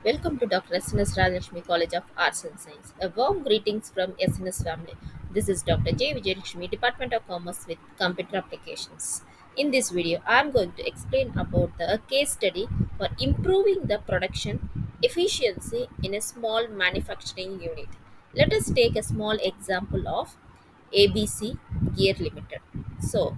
Welcome to Dr. SNS Rajashmi College of Arts and Science. A warm greetings from SNS family. This is Dr. J. Vijayalakshmi, Department of Commerce with Computer Applications. In this video, I am going to explain about the case study for improving the production efficiency in a small manufacturing unit. Let us take a small example of ABC Gear Limited. So,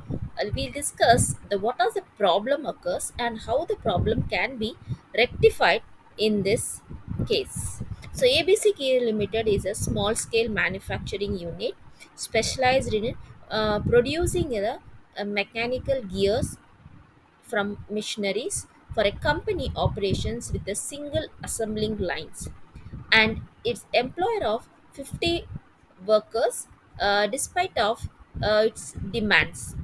we'll discuss the what are the problem occurs and how the problem can be rectified in this case. So, ABC Gear Limited is a small scale manufacturing unit specialized in producing mechanical gears from machineries for a company operations with a single assembling lines and its employer of 50 workers despite of its demands.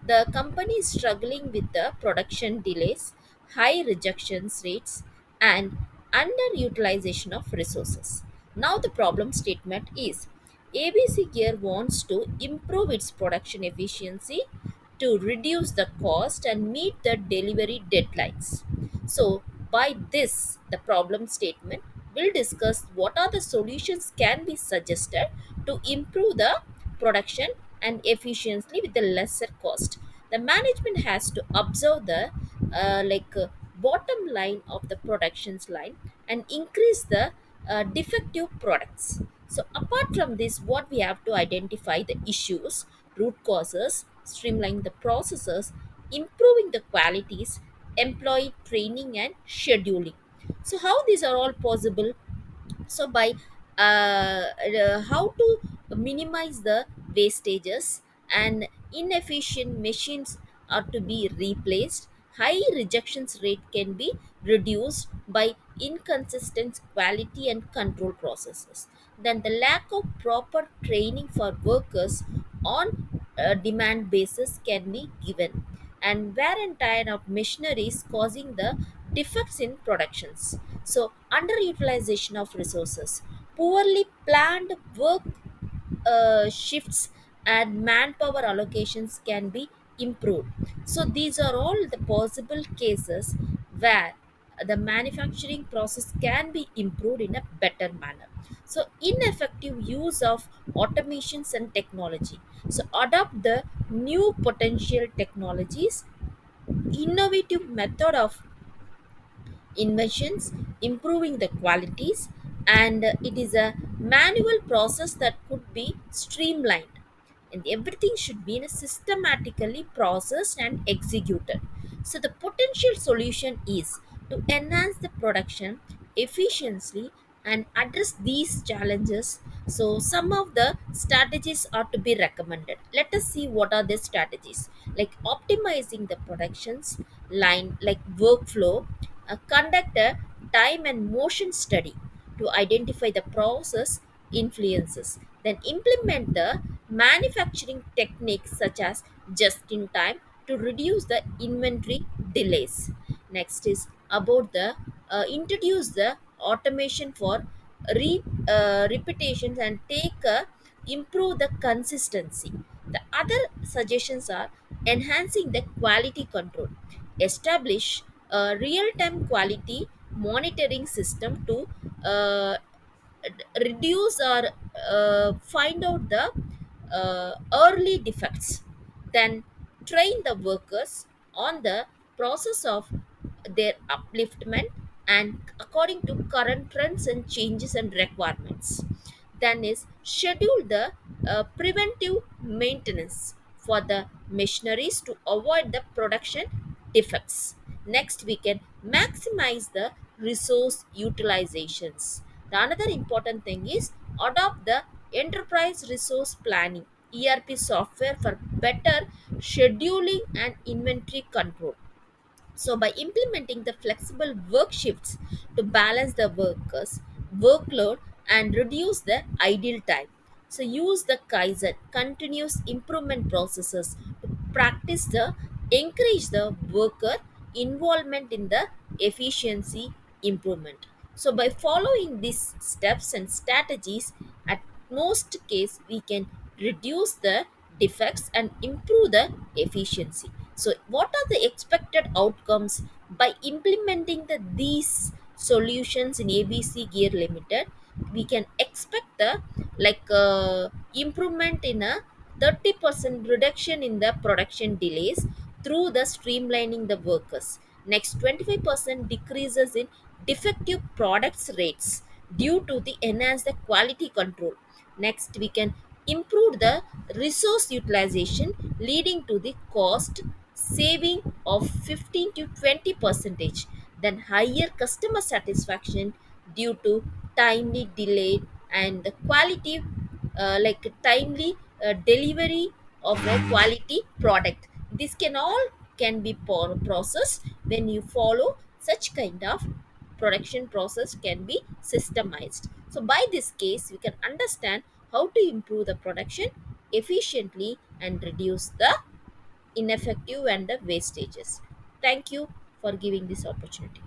The company is struggling with the production delays, high rejections rates, and underutilization of resources. Now the problem statement is ABC Gear wants to improve its production efficiency to reduce the cost and meet the delivery deadlines. So, by this, the problem statement will discuss what are the solutions can be suggested to improve the production and efficiency with the lesser cost. The management has to observe the bottom line of the productions line and increase the defective products. So apart from this, what we have to identify the issues, root causes, streamline the processes, improving the qualities, employee training and scheduling. So how these are all possible? So by how to minimize the wastages and inefficient machines are to be replaced, high rejections rate can be reduced by inconsistent quality and control processes. Then the lack of proper training for workers on a demand basis can be given, and wear and tear of machineries causing the defects in productions. So underutilization of resources, poorly planned work shifts and manpower allocations can be improved. So these are all the possible cases where the manufacturing process can be improved in a better manner. So ineffective use of automations and technology. So adopt the new potential technologies, innovative method of inventions, improving the qualities, and it is a manual process that could be streamlined. And everything should be in a systematically processed and executed. So the potential solution is to enhance the production efficiency and address these challenges. So some of the strategies are to be recommended. Let us see what are the strategies, like optimizing the productions line, like workflow, conduct a time and motion study to identify the process influences, then implement the manufacturing techniques such as just in time to reduce the inventory delays. Next is about the introduce the automation for repetitions and take improve the consistency. The other suggestions are enhancing the quality control, establish a real-time quality monitoring system to reduce or find out the early defects, then train the workers on the process of their upliftment and according to current trends and changes and requirements. Then is schedule the preventive maintenance for the machineries to avoid the production defects. Next, we can maximize the resource utilizations. The another important thing is adopt the enterprise resource planning ERP software for better scheduling and inventory control. So, by implementing the flexible work shifts to balance the workers' workload and reduce the idle time. So, use the Kaizen continuous improvement processes to practice the encourage the worker involvement in the efficiency improvement. So, by following these steps and strategies, at most case we can reduce the defects and improve the efficiency. So what are the expected outcomes by implementing these Solutions in ABC Gear Limited, we can expect the improvement in a 30% reduction in the production delays through the streamlining the workers. Next, 25% decreases in defective products rates due to the enhanced quality control. Next, we can improve the resource utilization, leading to the cost saving of 15 to 20 percentage. Then higher customer satisfaction due to timely delayed and the quality timely delivery of a quality product. This can all can be processed when you follow such kind of production process can be systemized. So by this case we can understand how to improve the production efficiently and reduce the ineffective and the wastages. Thank you for giving this opportunity.